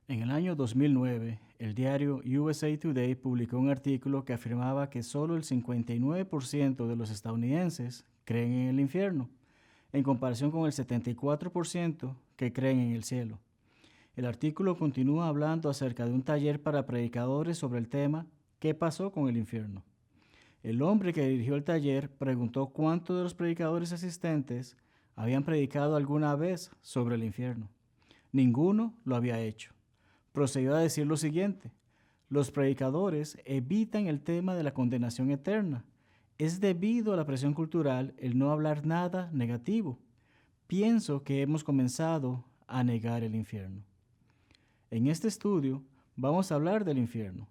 En el año 2009, el diario USA Today publicó un artículo que afirmaba que solo el 59% de los estadounidenses creen en el infierno, en comparación con el 74% que creen en el cielo. El artículo continúa hablando acerca de un taller para predicadores sobre el tema ¿Qué pasó con el infierno? El hombre que dirigió el taller preguntó cuántos de los predicadores asistentes habían predicado alguna vez sobre el infierno. Ninguno lo había hecho. Procedió a decir lo siguiente: los predicadores evitan el tema de la condenación eterna. Es debido a la presión cultural el no hablar nada negativo. Pienso que hemos comenzado a negar el infierno. En este estudio vamos a hablar del infierno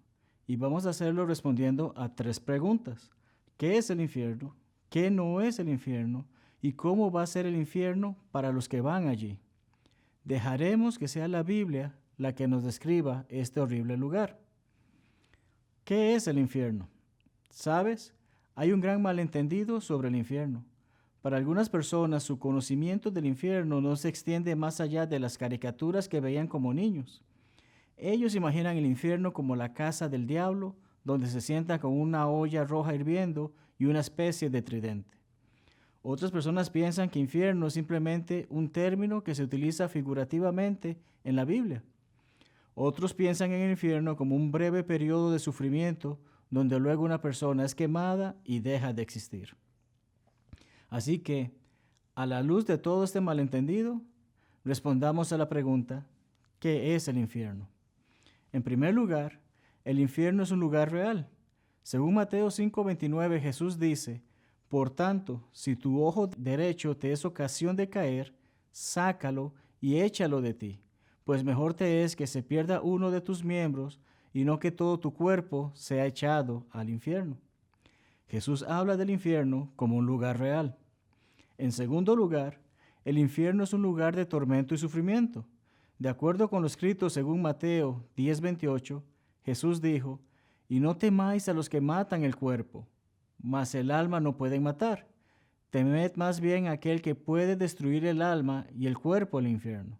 y vamos a hacerlo respondiendo a 3 preguntas. ¿Qué es el infierno? ¿Qué no es el infierno? ¿Y cómo va a ser el infierno para los que van allí? Dejaremos que sea la Biblia la que nos describa este horrible lugar. ¿Qué es el infierno? ¿Sabes? Hay un gran malentendido sobre el infierno. Para algunas personas, su conocimiento del infierno no se extiende más allá de las caricaturas que veían como niños. Ellos imaginan el infierno como la casa del diablo, donde se sienta con una olla roja hirviendo y una especie de tridente. Otras personas piensan que infierno es simplemente un término que se utiliza figurativamente en la Biblia. Otros piensan en el infierno como un breve periodo de sufrimiento donde luego una persona es quemada y deja de existir. Así que, a la luz de todo este malentendido, respondamos a la pregunta, ¿qué es el infierno? En primer lugar, el infierno es un lugar real. Según Mateo 5:29, Jesús dice: por tanto, si tu ojo derecho te es ocasión de caer, sácalo y échalo de ti, pues mejor te es que se pierda uno de tus miembros y no que todo tu cuerpo sea echado al infierno. Jesús habla del infierno como un lugar real. En segundo lugar, el infierno es un lugar de tormento y sufrimiento. De acuerdo con lo escrito según Mateo 10:28, Jesús dijo: y no temáis a los que matan el cuerpo, mas el alma no pueden matar. Temed más bien a aquel que puede destruir el alma y el cuerpo al infierno.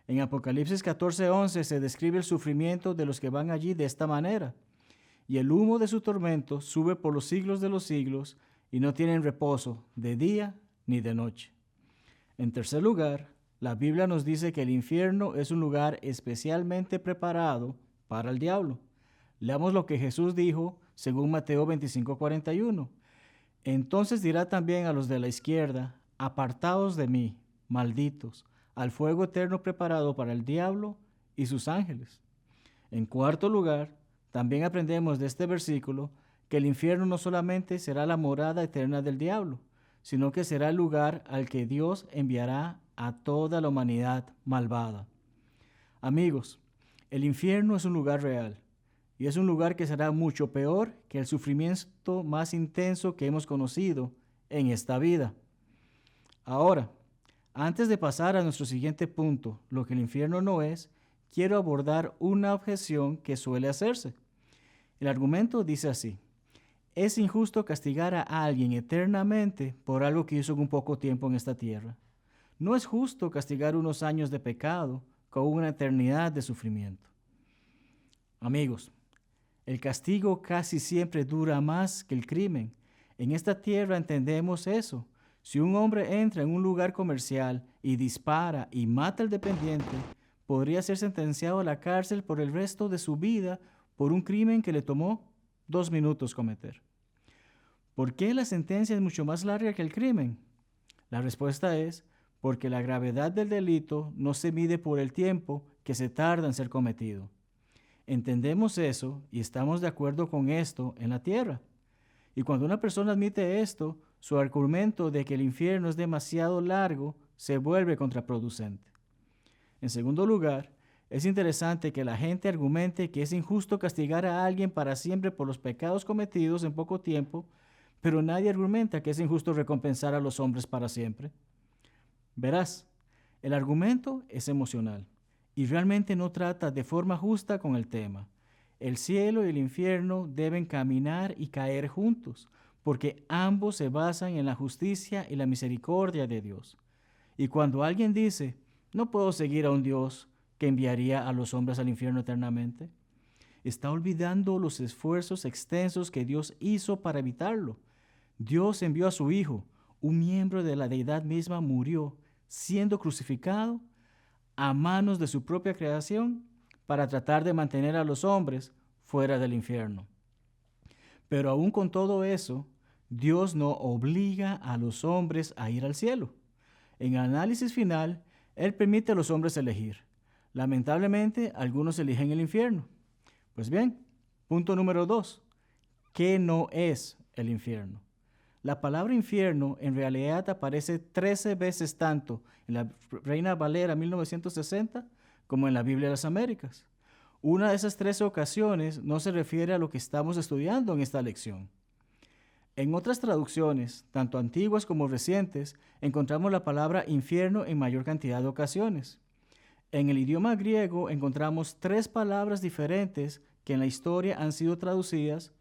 En Apocalipsis 14:11 se describe el sufrimiento de los que van allí de esta manera: y el humo de su tormento sube por los siglos de los siglos, y no tienen reposo de día ni de noche. En tercer lugar, la Biblia nos dice que el infierno es un lugar especialmente preparado para el diablo. Leamos lo que Jesús dijo según Mateo 25:41. Entonces dirá también a los de la izquierda: apartaos de mí, malditos, al fuego eterno preparado para el diablo y sus ángeles. En cuarto lugar, también aprendemos de este versículo que el infierno no solamente será la morada eterna del diablo, sino que será el lugar al que Dios enviará a toda la humanidad malvada. Amigos, el infierno es un lugar real, y es un lugar que será mucho peor que el sufrimiento más intenso que hemos conocido en esta vida. Ahora, antes de pasar a nuestro siguiente punto, lo que el infierno no es, quiero abordar una objeción que suele hacerse. El argumento dice así: es injusto castigar a alguien eternamente por algo que hizo en un poco tiempo en esta tierra. No es justo castigar unos años de pecado con una eternidad de sufrimiento. Amigos, el castigo casi siempre dura más que el crimen. En esta tierra entendemos eso. Si un hombre entra en un lugar comercial y dispara y mata al dependiente, podría ser sentenciado a la cárcel por el resto de su vida por un crimen que le tomó 2 minutos cometer. ¿Por qué la sentencia es mucho más larga que el crimen? La respuesta es porque la gravedad del delito no se mide por el tiempo que se tarda en ser cometido. Entendemos eso y estamos de acuerdo con esto en la tierra. Y cuando una persona admite esto, su argumento de que el infierno es demasiado largo se vuelve contraproducente. En segundo lugar, es interesante que la gente argumente que es injusto castigar a alguien para siempre por los pecados cometidos en poco tiempo, pero nadie argumenta que es injusto recompensar a los hombres para siempre. Verás, el argumento es emocional y realmente no trata de forma justa con el tema. El cielo y el infierno deben caminar y caer juntos, porque ambos se basan en la justicia y la misericordia de Dios. Y cuando alguien dice: no puedo seguir a un Dios que enviaría a los hombres al infierno eternamente? Está olvidando los esfuerzos extensos que Dios hizo para evitarlo. Dios envió a su Hijo, un miembro de la deidad misma murió, siendo crucificado a manos de su propia creación para tratar de mantener a los hombres fuera del infierno. Pero aún con todo eso, Dios no obliga a los hombres a ir al cielo. En el análisis final, Él permite a los hombres elegir. Lamentablemente, algunos eligen el infierno. Pues bien, punto número 2. ¿Qué no es el infierno? La palabra infierno en realidad aparece 13 veces tanto en la Reina Valera 1960 como en la Biblia de las Américas. Una de esas 13 ocasiones no se refiere a lo que estamos estudiando en esta lección. En otras traducciones, tanto antiguas como recientes, encontramos la palabra infierno en mayor cantidad de ocasiones. En el idioma griego encontramos 3 palabras diferentes que en la historia han sido traducidas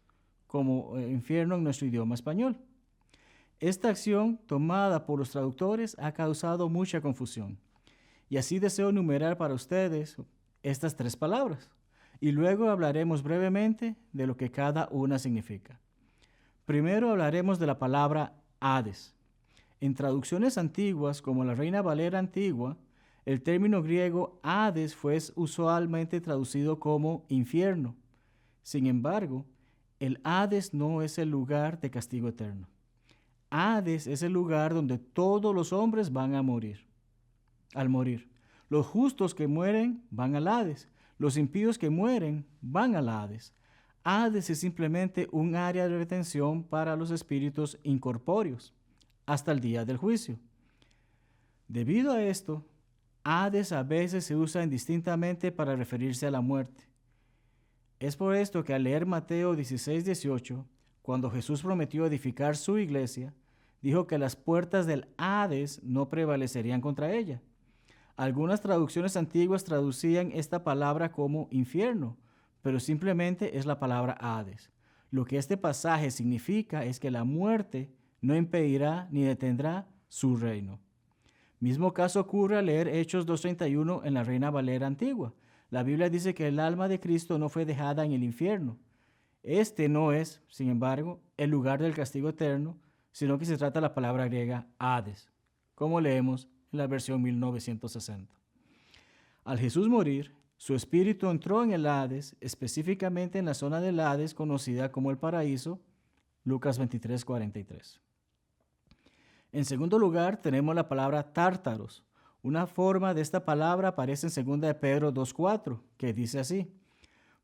como infierno en nuestro idioma español. Esta acción tomada por los traductores ha causado mucha confusión. Y así deseo enumerar para ustedes estas 3 palabras. Y luego hablaremos brevemente de lo que cada una significa. Primero hablaremos de la palabra Hades. En traducciones antiguas, como la Reina Valera antigua, el término griego Hades fue usualmente traducido como infierno. Sin embargo, el Hades no es el lugar de castigo eterno. Hades es el lugar donde todos los hombres van a morir. Al morir, los justos que mueren van al Hades. Los impíos que mueren van al Hades. Hades es simplemente un área de retención para los espíritus incorpóreos hasta el día del juicio. Debido a esto, Hades a veces se usa indistintamente para referirse a la muerte. Es por esto que al leer Mateo 16:18, cuando Jesús prometió edificar su iglesia, dijo que las puertas del Hades no prevalecerían contra ella. Algunas traducciones antiguas traducían esta palabra como infierno, pero simplemente es la palabra Hades. Lo que este pasaje significa es que la muerte no impedirá ni detendrá su reino. Mismo caso ocurre al leer Hechos 2:31 en la Reina Valera antigua. La Biblia dice que el alma de Cristo no fue dejada en el infierno. Este no es, sin embargo, el lugar del castigo eterno, sino que se trata de la palabra griega Hades, como leemos en la versión 1960. Al Jesús morir, su espíritu entró en el Hades, específicamente en la zona del Hades conocida como el paraíso, Lucas 23:43. En segundo lugar, tenemos la palabra tártaros. Una forma de esta palabra aparece en 2 de Pedro 2:4, que dice así: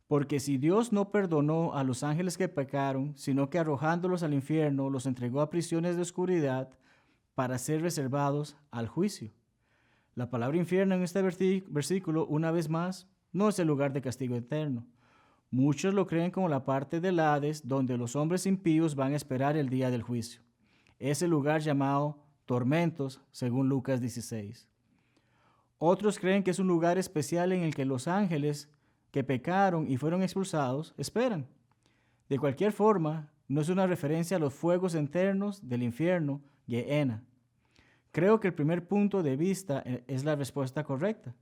porque si Dios no perdonó a los ángeles que pecaron, sino que arrojándolos al infierno los entregó a prisiones de oscuridad para ser reservados al juicio. La palabra infierno en este versículo, una vez más, no es el lugar de castigo eterno. Muchos lo creen como la parte del Hades donde los hombres impíos van a esperar el día del juicio. Es el lugar llamado tormentos, según Lucas 16. Otros creen que es un lugar especial en el que los ángeles que pecaron y fueron expulsados esperan. De cualquier forma, no es una referencia a los fuegos internos del infierno, Gehenna. Creo que el primer punto de vista es la respuesta correcta,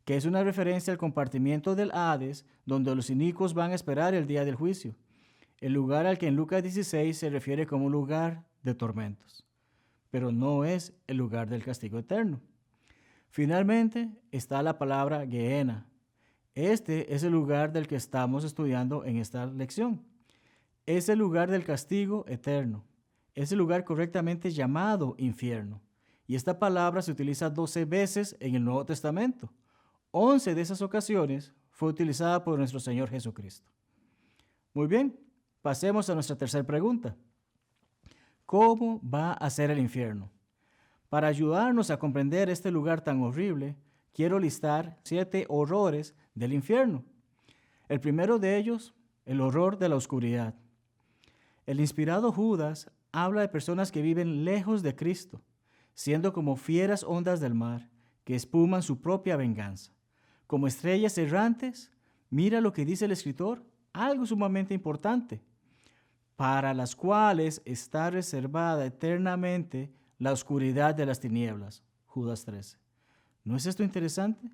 que es una referencia al compartimiento del Hades, donde los inicuos van a esperar el día del juicio, el lugar al que en Lucas 16 se refiere como un lugar de tormentos, pero no es el lugar del castigo eterno. Finalmente está la palabra Gehenna. Este es el lugar del que estamos estudiando en esta lección. Es el lugar del castigo eterno. Es el lugar correctamente llamado infierno. Y esta palabra se utiliza 12 veces en el Nuevo Testamento. 11 de esas ocasiones fue utilizada por nuestro Señor Jesucristo. Muy bien, pasemos a nuestra tercera pregunta. ¿Cómo va a ser el infierno? Para ayudarnos a comprender este lugar tan horrible, quiero listar 7 horrores del infierno. El primero de ellos, el horror de la oscuridad. El inspirado Judas habla de personas que viven lejos de Cristo, siendo como fieras ondas del mar, que espuman su propia venganza. Como estrellas errantes, mira lo que dice el escritor, algo sumamente importante, para las cuales está reservada eternamente la oscuridad de las tinieblas. Judas 13. ¿No es esto interesante?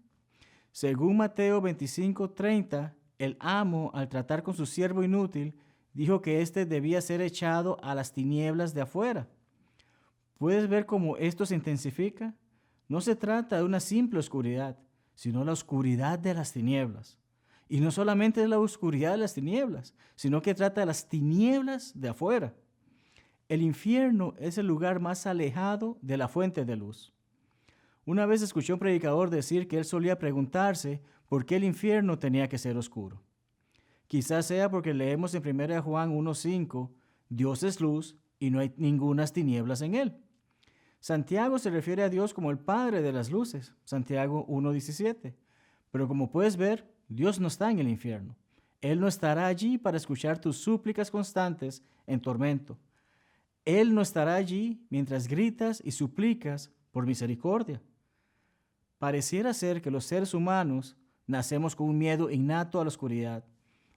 Según Mateo 25:30, el amo, al tratar con su siervo inútil, dijo que éste debía ser echado a las tinieblas de afuera. ¿Puedes ver cómo esto se intensifica? No se trata de una simple oscuridad, sino la oscuridad de las tinieblas. Y no solamente es la oscuridad de las tinieblas, sino que trata de las tinieblas de afuera. El infierno es el lugar más alejado de la fuente de luz. Una vez escuché a un predicador decir que él solía preguntarse por qué el infierno tenía que ser oscuro. Quizás sea porque leemos en 1 Juan 1:5, Dios es luz y no hay ningunas tinieblas en él. Santiago se refiere a Dios como el Padre de las luces, Santiago 1:17. Pero como puedes ver, Dios no está en el infierno. Él no estará allí para escuchar tus súplicas constantes en tormento. Él no estará allí mientras gritas y suplicas por misericordia. Pareciera ser que los seres humanos nacemos con un miedo innato a la oscuridad.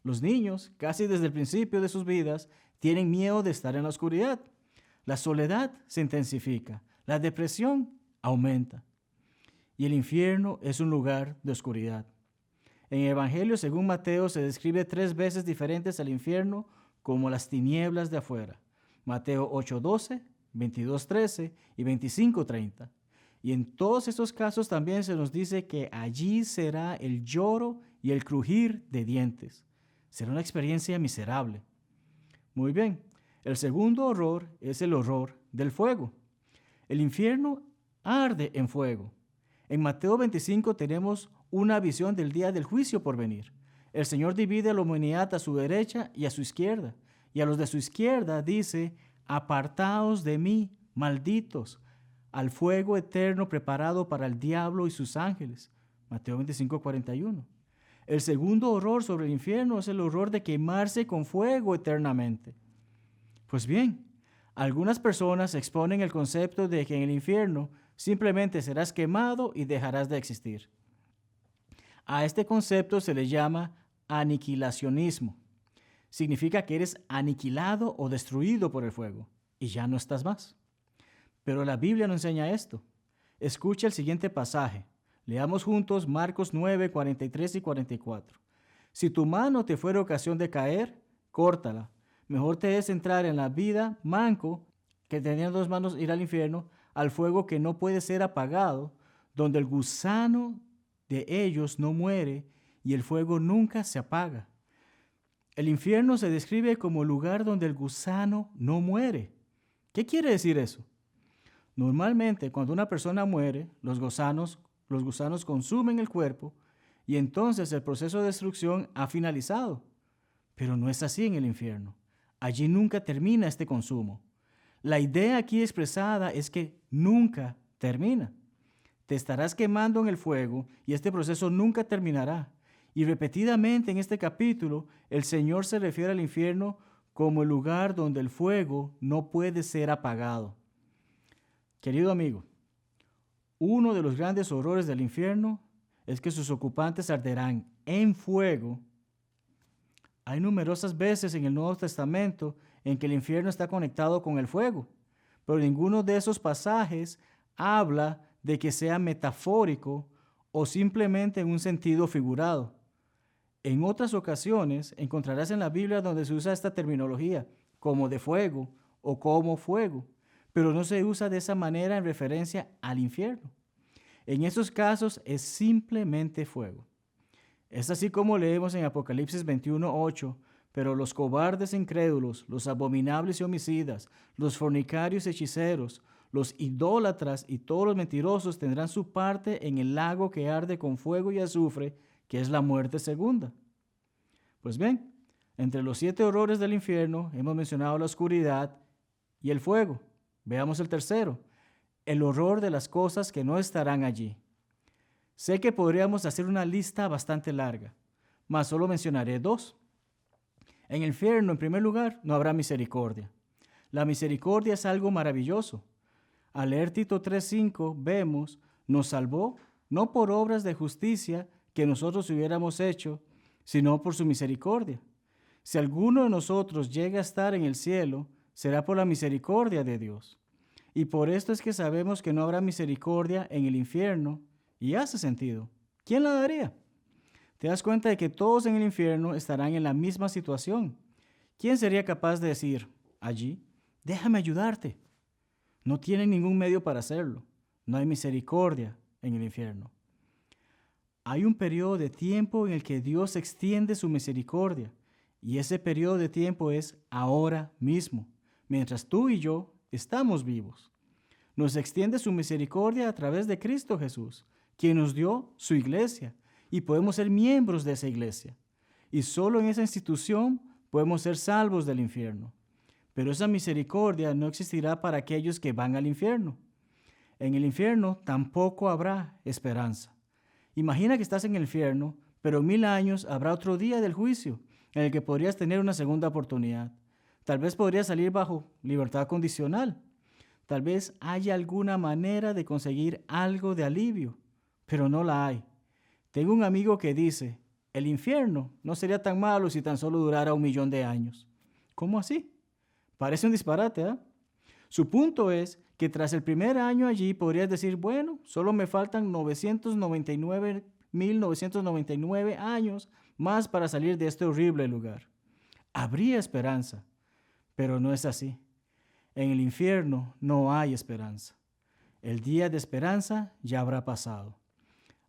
Los niños, casi desde el principio de sus vidas, tienen miedo de estar en la oscuridad. La soledad se intensifica, la depresión aumenta. Y el infierno es un lugar de oscuridad. En el Evangelio según Mateo se describe 3 veces diferentes al infierno como las tinieblas de afuera. Mateo 8:12, 22:13 y 25:30. Y en todos estos casos también se nos dice que allí será el lloro y el crujir de dientes. Será una experiencia miserable. Muy bien, el segundo horror es el horror del fuego. El infierno arde en fuego. En Mateo 25 tenemos una visión del día del juicio por venir. El Señor divide a la humanidad a su derecha y a su izquierda. Y a los de su izquierda dice, apartaos de mí, malditos, al fuego eterno preparado para el diablo y sus ángeles. Mateo 25:41. El segundo horror sobre el infierno es el horror de quemarse con fuego eternamente. Pues bien, algunas personas exponen el concepto de que en el infierno simplemente serás quemado y dejarás de existir. A este concepto se le llama aniquilacionismo. Significa que eres aniquilado o destruido por el fuego y ya no estás más. Pero la Biblia no enseña esto. Escucha el siguiente pasaje. Leamos juntos Marcos 9, 43 y 44. Si tu mano te fuera ocasión de caer, córtala. Mejor te es entrar en la vida manco que teniendo 2 manos ir al infierno, al fuego que no puede ser apagado, donde el gusano de ellos no muere y el fuego nunca se apaga. El infierno se describe como el lugar donde el gusano no muere. ¿Qué quiere decir eso? Normalmente, cuando una persona muere, los gusanos consumen el cuerpo y entonces el proceso de destrucción ha finalizado. Pero no es así en el infierno. Allí nunca termina este consumo. La idea aquí expresada es que nunca termina. Te estarás quemando en el fuego y este proceso nunca terminará. Y repetidamente en este capítulo, el Señor se refiere al infierno como el lugar donde el fuego no puede ser apagado. Querido amigo, uno de los grandes horrores del infierno es que sus ocupantes arderán en fuego. Hay numerosas veces en el Nuevo Testamento en que el infierno está conectado con el fuego, pero ninguno de esos pasajes habla de que sea metafórico o simplemente en un sentido figurado. En otras ocasiones encontrarás en la Biblia donde se usa esta terminología como de fuego o como fuego, pero no se usa de esa manera en referencia al infierno. En esos casos es simplemente fuego. Es así como leemos en Apocalipsis 21:8, pero los cobardes e incrédulos, los abominables y homicidas, los fornicarios y hechiceros, los idólatras y todos los mentirosos tendrán su parte en el lago que arde con fuego y azufre, que es la muerte segunda. Pues bien, entre los 7 horrores del infierno hemos mencionado la oscuridad y el fuego. Veamos el tercero, el horror de las cosas que no estarán allí. Sé que podríamos hacer una lista bastante larga, mas solo mencionaré 2. En el infierno, en primer lugar, no habrá misericordia. La misericordia es algo maravilloso. Al leer Tito 3:5 vemos, nos salvó no por obras de justicia que nosotros hubiéramos hecho, sino por su misericordia. Si alguno de nosotros llega a estar en el cielo, será por la misericordia de Dios. Y por esto es que sabemos que no habrá misericordia en el infierno, y hace sentido. ¿Quién la daría? Te das cuenta de que todos en el infierno estarán en la misma situación. ¿Quién sería capaz de decir allí, déjame ayudarte? No tienen ningún medio para hacerlo. No hay misericordia en el infierno. Hay un periodo de tiempo en el que Dios extiende su misericordia, y ese periodo de tiempo es ahora mismo, mientras tú y yo estamos vivos. Nos extiende su misericordia a través de Cristo Jesús, quien nos dio su iglesia, y podemos ser miembros de esa iglesia. Y solo en esa institución podemos ser salvos del infierno. Pero esa misericordia no existirá para aquellos que van al infierno. En el infierno tampoco habrá esperanza. Imagina que estás en el infierno, pero en 1000 años habrá otro día del juicio en el que podrías tener una segunda oportunidad. Tal vez podrías salir bajo libertad condicional. Tal vez haya alguna manera de conseguir algo de alivio, pero no la hay. Tengo un amigo que dice, el infierno no sería tan malo si tan solo durara 1.000.000 de años. ¿Cómo así? Parece un disparate, ¿eh? Su punto es que tras el primer año allí podrías decir, bueno, solo me faltan 999.999 años más para salir de este horrible lugar. Habría esperanza, pero no es así. En el infierno no hay esperanza. El día de esperanza ya habrá pasado.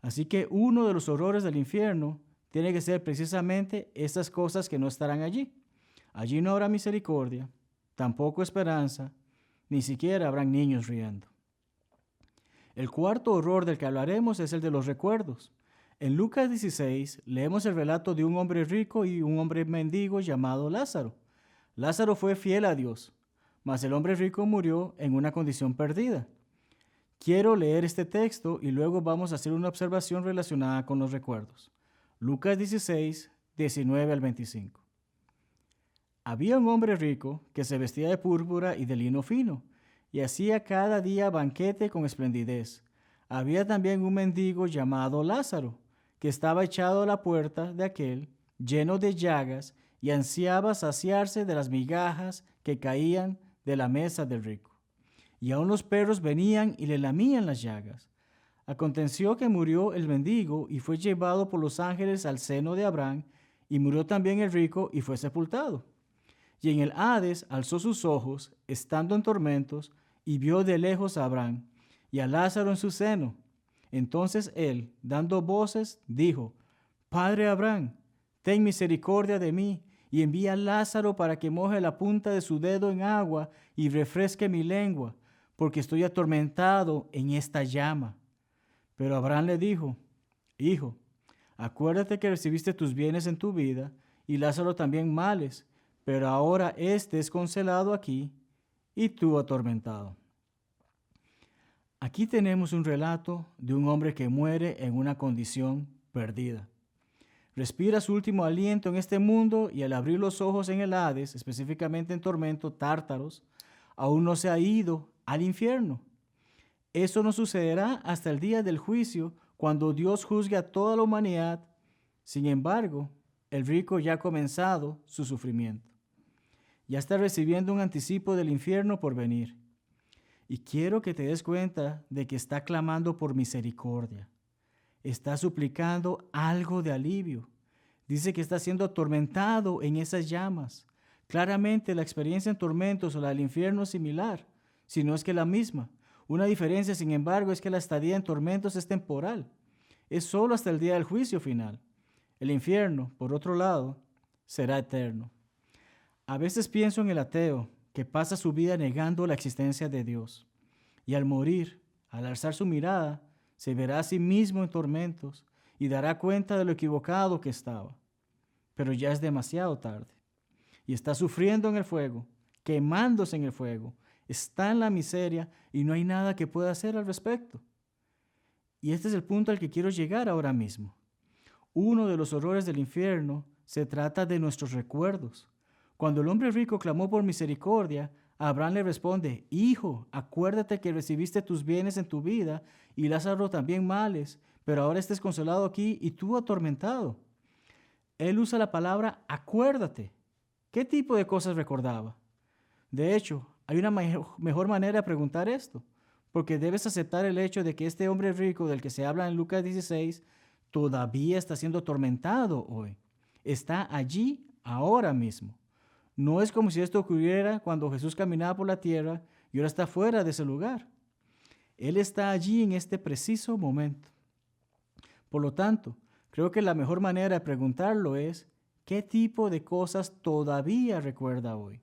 Así que uno de los horrores del infierno tiene que ser precisamente estas cosas que no estarán allí. Allí no habrá misericordia, tampoco esperanza, ni siquiera habrán niños riendo. El cuarto horror del que hablaremos es el de los recuerdos. En Lucas 16 leemos el relato de un hombre rico y un hombre mendigo llamado Lázaro. Lázaro fue fiel a Dios, mas el hombre rico murió en una condición perdida. Quiero leer este texto y luego vamos a hacer una observación relacionada con los recuerdos. Lucas 16, 19 al 25. Había un hombre rico que se vestía de púrpura y de lino fino, y hacía cada día banquete con esplendidez. Había también un mendigo llamado Lázaro, que estaba echado a la puerta de aquel, lleno de llagas, y ansiaba saciarse de las migajas que caían de la mesa del rico. Y aun los perros venían y le lamían las llagas. Aconteció que murió el mendigo y fue llevado por los ángeles al seno de Abraham, y murió también el rico y fue sepultado. Y en el Hades alzó sus ojos, estando en tormentos, y vio de lejos a Abraham y a Lázaro en su seno. Entonces él, dando voces, dijo, Padre Abraham, ten misericordia de mí, y envía a Lázaro para que moje la punta de su dedo en agua y refresque mi lengua, porque estoy atormentado en esta llama. Pero Abraham le dijo, Hijo, acuérdate que recibiste tus bienes en tu vida, y Lázaro también males, pero ahora éste es consolado aquí, y tú atormentado. Aquí tenemos un relato de un hombre que muere en una condición perdida. Respira su último aliento en este mundo y al abrir los ojos en el Hades, específicamente en tormento, Tártaros, aún no se ha ido al infierno. Eso no sucederá hasta el día del juicio, cuando Dios juzgue a toda la humanidad. Sin embargo, el rico ya ha comenzado su sufrimiento. Ya está recibiendo un anticipo del infierno por venir. Y quiero que te des cuenta de que está clamando por misericordia. Está suplicando algo de alivio. Dice que está siendo atormentado en esas llamas. Claramente la experiencia en tormentos o la del infierno es similar, si no es que la misma. Una diferencia, sin embargo, es que la estadía en tormentos es temporal. Es solo hasta el día del juicio final. El infierno, por otro lado, será eterno. A veces pienso en el ateo que pasa su vida negando la existencia de Dios. Y al morir, al alzar su mirada, se verá a sí mismo en tormentos y dará cuenta de lo equivocado que estaba. Pero ya es demasiado tarde. Y está sufriendo en el fuego, quemándose en el fuego, está en la miseria y no hay nada que pueda hacer al respecto. Y este es el punto al que quiero llegar ahora mismo. Uno de los horrores del infierno se trata de nuestros recuerdos. Cuando el hombre rico clamó por misericordia, Abraham le responde, Hijo, acuérdate que recibiste tus bienes en tu vida y Lázaro también males, pero ahora estés consolado aquí y tú atormentado. Él usa la palabra acuérdate. ¿Qué tipo de cosas recordaba? De hecho, hay una mejor manera de preguntar esto, porque debes aceptar el hecho de que este hombre rico del que se habla en Lucas 16 todavía está siendo atormentado hoy. Está allí ahora mismo. No es como si esto ocurriera cuando Jesús caminaba por la tierra y ahora está fuera de ese lugar. Él está allí en este preciso momento. Por lo tanto, creo que la mejor manera de preguntarlo es, ¿qué tipo de cosas todavía recuerda hoy?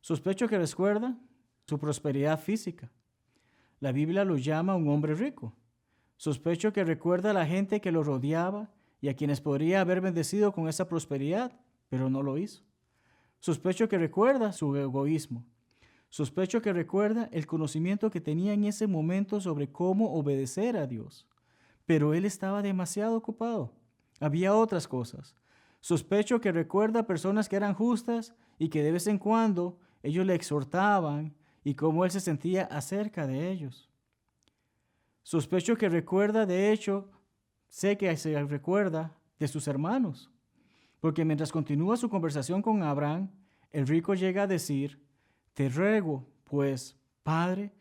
Sospecho que recuerda su prosperidad física. La Biblia lo llama un hombre rico. Sospecho que recuerda a la gente que lo rodeaba y a quienes podría haber bendecido con esa prosperidad, pero no lo hizo. Sospecho que recuerda su egoísmo. Sospecho que recuerda el conocimiento que tenía en ese momento sobre cómo obedecer a Dios. Pero él estaba demasiado ocupado. Había otras cosas. Sospecho que recuerda personas que eran justas y que de vez en cuando ellos le exhortaban y cómo él se sentía acerca de ellos. Sospecho que recuerda, de hecho, sé que se recuerda de sus hermanos, porque mientras continúa su conversación con Abraham, el rico llega a decir, te ruego, pues, Padre,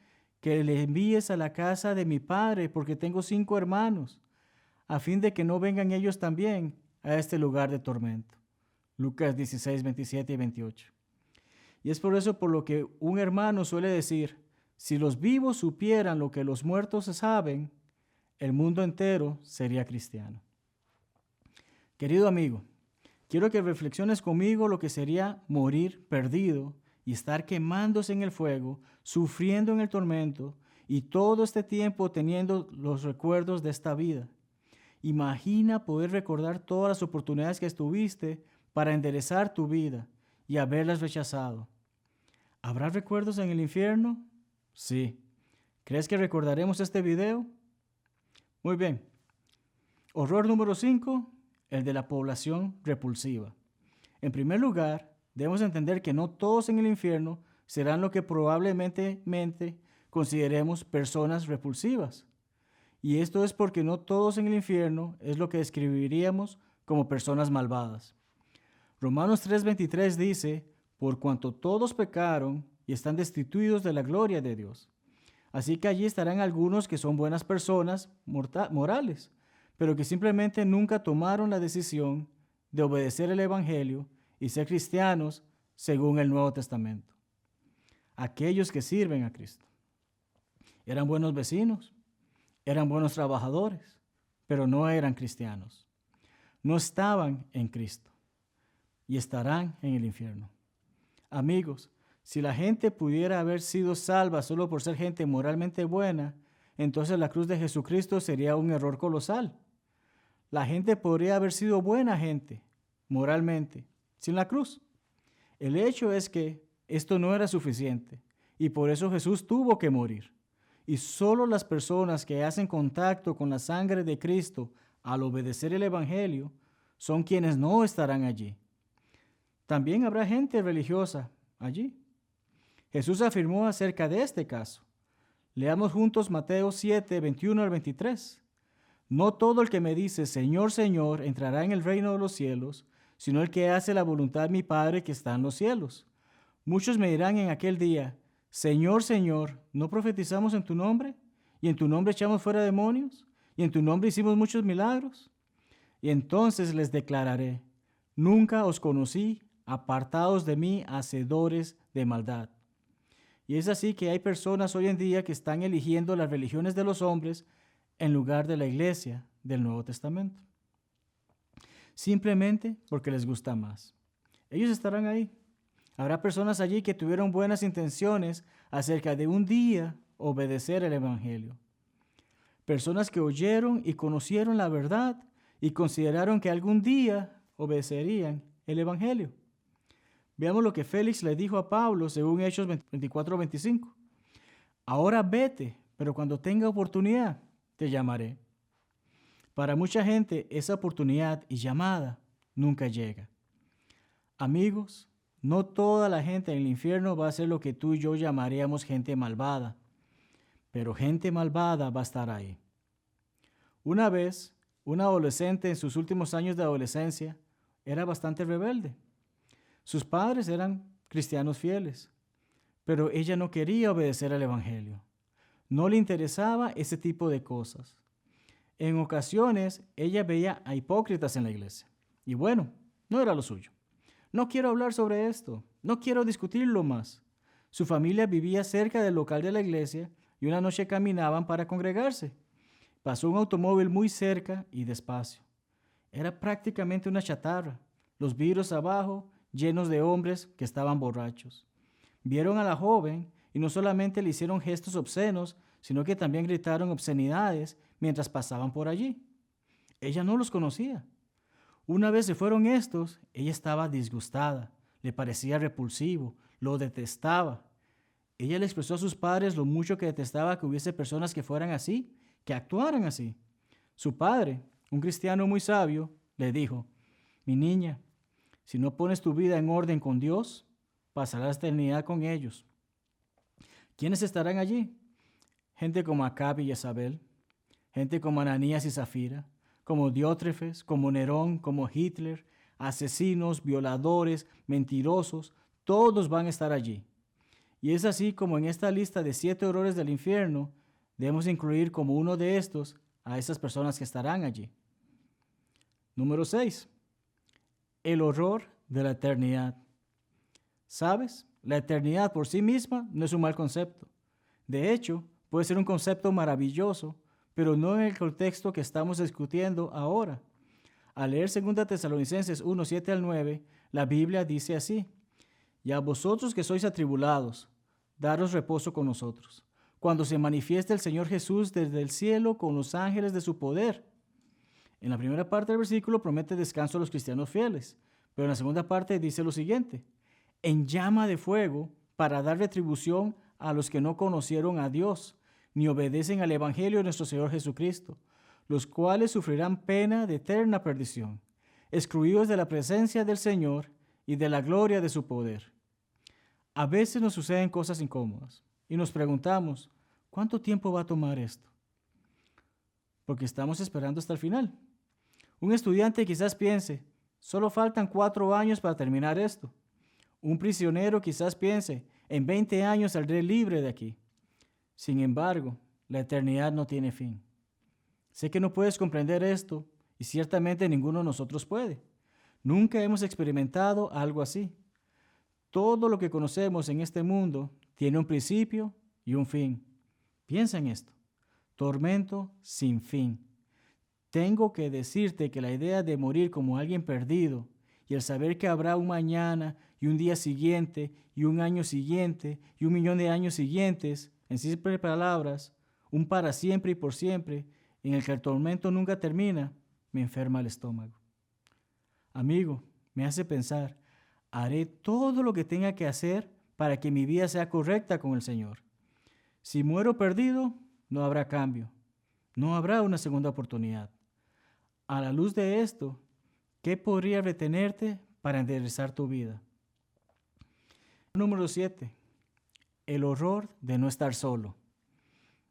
que le envíes a la casa de mi padre, porque tengo 5 hermanos, a fin de que no vengan ellos también a este lugar de tormento. Lucas 16, 27 y 28. Y es por eso por lo que un hermano suele decir, si los vivos supieran lo que los muertos saben, el mundo entero sería cristiano. Querido amigo, quiero que reflexiones conmigo lo que sería morir perdido y estar quemándose en el fuego, sufriendo en el tormento y todo este tiempo teniendo los recuerdos de esta vida. Imagina poder recordar todas las oportunidades que estuviste para enderezar tu vida y haberlas rechazado. ¿Habrá recuerdos en el infierno? Sí. ¿Crees que recordaremos este video? Muy bien. Horror número 5, el de la población repulsiva. En primer lugar, debemos entender que no todos en el infierno serán lo que probablemente consideremos personas repulsivas. Y esto es porque no todos en el infierno es lo que describiríamos como personas malvadas. Romanos 3:23 dice, por cuanto todos pecaron y están destituidos de la gloria de Dios. Así que allí estarán algunos que son buenas personas morales, pero que simplemente nunca tomaron la decisión de obedecer el Evangelio y ser cristianos según el Nuevo Testamento. Aquellos que sirven a Cristo. Eran buenos vecinos, eran buenos trabajadores, pero no eran cristianos. No estaban en Cristo y estarán en el infierno. Amigos, si la gente pudiera haber sido salva solo por ser gente moralmente buena, entonces la cruz de Jesucristo sería un error colosal. La gente podría haber sido buena gente, moralmente, sin la cruz. El hecho es que esto no era suficiente y por eso Jesús tuvo que morir. Y solo las personas que hacen contacto con la sangre de Cristo al obedecer el Evangelio son quienes no estarán allí. También habrá gente religiosa allí. Jesús afirmó acerca de este caso. Leamos juntos Mateo 7, 21 al 23. No todo el que me dice, Señor, Señor, entrará en el reino de los cielos, sino el que hace la voluntad de mi Padre que está en los cielos. Muchos me dirán en aquel día, Señor, Señor, ¿no profetizamos en tu nombre? ¿Y en tu nombre echamos fuera demonios? ¿Y en tu nombre hicimos muchos milagros? Y entonces les declararé, nunca os conocí, apartados de mí, hacedores de maldad. Y es así que hay personas hoy en día que están eligiendo las religiones de los hombres en lugar de la iglesia del Nuevo Testamento. Simplemente porque les gusta más. Ellos estarán ahí. Habrá personas allí que tuvieron buenas intenciones acerca de un día obedecer el Evangelio. Personas que oyeron y conocieron la verdad y consideraron que algún día obedecerían el Evangelio. Veamos lo que Félix le dijo a Pablo según Hechos 24:25. Ahora vete, pero cuando tenga oportunidad te llamaré. Para mucha gente esa oportunidad y llamada nunca llega. Amigos, no toda la gente en el infierno va a ser lo que tú y yo llamaríamos gente malvada, pero gente malvada va a estar ahí. Una vez, una adolescente en sus últimos años de adolescencia era bastante rebelde. Sus padres eran cristianos fieles, pero ella no quería obedecer al Evangelio. No le interesaba ese tipo de cosas. En ocasiones, ella veía a hipócritas en la iglesia. Y bueno, no era lo suyo. No quiero hablar sobre esto. No quiero discutirlo más. Su familia vivía cerca del local de la iglesia y una noche caminaban para congregarse. Pasó un automóvil muy cerca y despacio. Era prácticamente una chatarra, los vidrios abajo llenos de hombres que estaban borrachos. Vieron a la joven y no solamente le hicieron gestos obscenos, sino que también gritaron obscenidades mientras pasaban por allí. Ella no los conocía. Una vez se fueron estos, ella estaba disgustada, le parecía repulsivo, lo detestaba. Ella le expresó a sus padres lo mucho que detestaba que hubiese personas que fueran así, que actuaran así. Su padre, un cristiano muy sabio, le dijo: mi niña, si no pones tu vida en orden con Dios, pasarás la eternidad con ellos. ¿Quiénes estarán allí? Gente como Acab y Jezabel, gente como Ananías y Zafira, como Diótrefes, como Nerón, como Hitler, asesinos, violadores, mentirosos, todos van a estar allí. Y es así como en esta lista de 7 horrores del infierno, debemos incluir como uno de estos a esas personas que estarán allí. Número 6. El horror de la eternidad. ¿Sabes? La eternidad por sí misma no es un mal concepto. De hecho, puede ser un concepto maravilloso, pero no en el contexto que estamos discutiendo ahora. Al leer 2 Tesalonicenses 1, 7 al 9, la Biblia dice así: y a vosotros que sois atribulados, daros reposo con nosotros, cuando se manifieste el Señor Jesús desde el cielo con los ángeles de su poder. En la primera parte del versículo promete descanso a los cristianos fieles, pero en la segunda parte dice lo siguiente: en llama de fuego para dar retribución a los que no conocieron a Dios, ni obedecen al Evangelio de nuestro Señor Jesucristo, los cuales sufrirán pena de eterna perdición, excluidos de la presencia del Señor y de la gloria de su poder. A veces nos suceden cosas incómodas y nos preguntamos: ¿cuánto tiempo va a tomar esto? Porque estamos esperando hasta el final. Un estudiante quizás piense: solo faltan 4 años para terminar esto. Un prisionero quizás piense: en 20 años saldré libre de aquí. Sin embargo, la eternidad no tiene fin. Sé que no puedes comprender esto y ciertamente ninguno de nosotros puede. Nunca hemos experimentado algo así. Todo lo que conocemos en este mundo tiene un principio y un fin. Piensa en esto: tormento sin fin. Tengo que decirte que la idea de morir como alguien perdido y el saber que habrá un mañana y un día siguiente y un año siguiente y 1.000.000 de años siguientes, en simples palabras, un para siempre y por siempre, en el que el tormento nunca termina, me enferma el estómago. Amigo, me hace pensar: haré todo lo que tenga que hacer para que mi vida sea correcta con el Señor. Si muero perdido, no habrá cambio. No habrá una segunda oportunidad. A la luz de esto, ¿qué podría retenerte para enderezar tu vida? Número 7. El horror de no estar solo.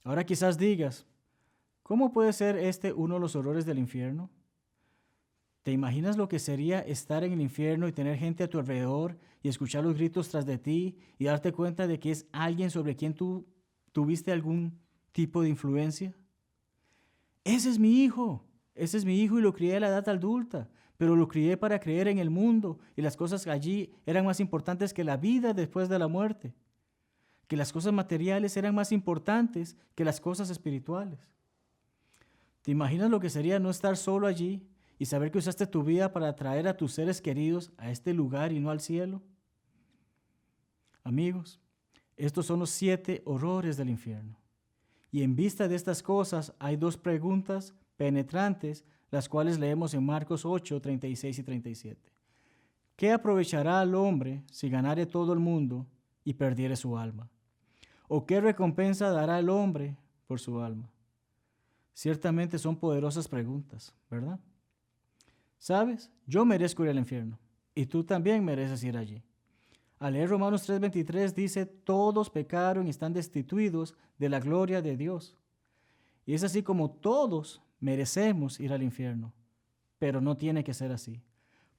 Ahora quizás digas: ¿cómo puede ser este uno de los horrores del infierno? ¿Te imaginas lo que sería estar en el infierno y tener gente a tu alrededor y escuchar los gritos tras de ti y darte cuenta de que es alguien sobre quien tú tuviste algún tipo de influencia? Ese es mi hijo y lo crié a la edad adulta, pero lo crié para creer en el mundo y las cosas allí eran más importantes que la vida después de la muerte, que las cosas materiales eran más importantes que las cosas espirituales. ¿Te imaginas lo que sería no estar solo allí y saber que usaste tu vida para traer a tus seres queridos a este lugar y no al cielo? Amigos, estos son los 7 horrores del infierno. Y en vista de estas cosas hay 2 preguntas penetrantes, las cuales leemos en Marcos 8, 36 y 37. ¿Qué aprovechará al hombre si ganare todo el mundo y perdiere su alma? ¿O qué recompensa dará el hombre por su alma? Ciertamente son poderosas preguntas, ¿verdad? ¿Sabes? Yo merezco ir al infierno y tú también mereces ir allí. Al leer Romanos 3:23 dice: todos pecaron y están destituidos de la gloria de Dios. Y es así como todos merecemos ir al infierno, pero no tiene que ser así,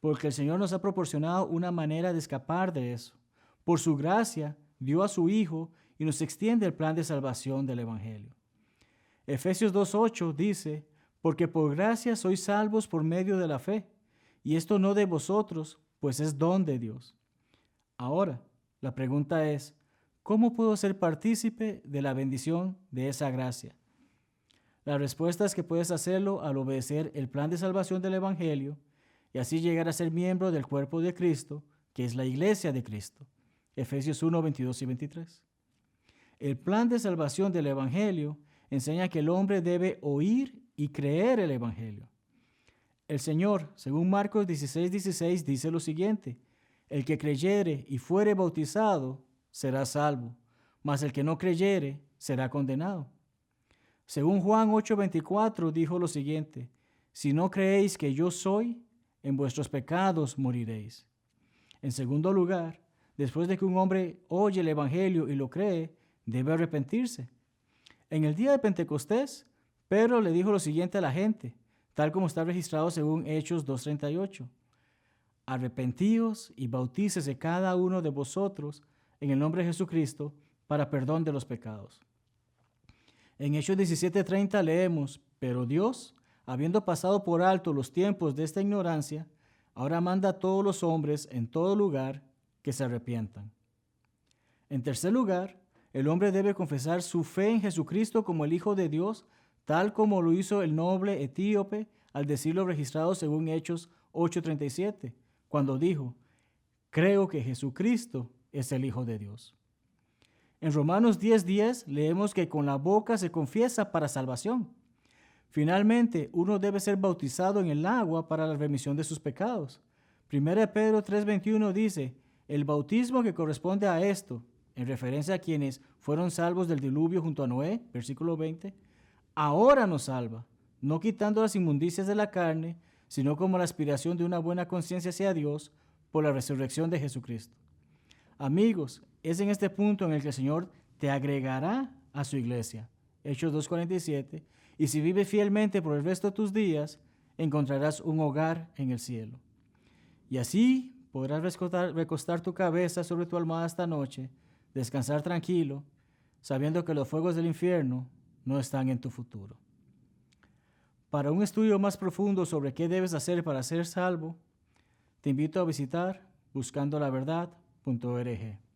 porque el Señor nos ha proporcionado una manera de escapar de eso. Por su gracia dio a su Hijo y nos extiende el plan de salvación del Evangelio. Efesios 2:8 dice: Porque por gracia sois salvos por medio de la fe, y esto no de vosotros, pues es don de Dios. Ahora, la pregunta es, ¿cómo puedo ser partícipe de la bendición de esa gracia? La respuesta es que puedes hacerlo al obedecer el plan de salvación del Evangelio y así llegar a ser miembro del cuerpo de Cristo, que es la iglesia de Cristo. Efesios 1, 22 y 23. El plan de salvación del Evangelio enseña que el hombre debe oír y creer el Evangelio. El Señor, según Marcos 16, 16, dice lo siguiente: el que creyere y fuere bautizado será salvo, mas el que no creyere será condenado. Según Juan 8:24 dijo lo siguiente: si no creéis que yo soy, en vuestros pecados moriréis. En segundo lugar, después de que un hombre oye el Evangelio y lo cree, debe arrepentirse. En el día de Pentecostés, Pedro le dijo lo siguiente a la gente, tal como está registrado según Hechos 2:38. Arrepentíos y bautícese cada uno de vosotros en el nombre de Jesucristo para perdón de los pecados. En Hechos 17:30 leemos: pero Dios, habiendo pasado por alto los tiempos de esta ignorancia, ahora manda a todos los hombres en todo lugar que se arrepientan. En tercer lugar, el hombre debe confesar su fe en Jesucristo como el Hijo de Dios, tal como lo hizo el noble etíope al decirlo registrado según Hechos 8:37, cuando dijo: creo que Jesucristo es el Hijo de Dios. En Romanos 10:10 leemos que con la boca se confiesa para salvación. Finalmente, uno debe ser bautizado en el agua para la remisión de sus pecados. 1 Pedro 3:21 dice: el bautismo que corresponde a esto, en referencia a quienes fueron salvos del diluvio junto a Noé, versículo 20, ahora nos salva, no quitando las inmundicias de la carne, sino como la aspiración de una buena conciencia hacia Dios por la resurrección de Jesucristo. Amigos, es en este punto en el que el Señor te agregará a su iglesia, Hechos 2:47, y si vives fielmente por el resto de tus días, encontrarás un hogar en el cielo. Y así podrás recostar tu cabeza sobre tu almohada esta noche, descansar tranquilo, sabiendo que los fuegos del infierno no están en tu futuro. Para un estudio más profundo sobre qué debes hacer para ser salvo, te invito a visitar buscandolaverdad.org.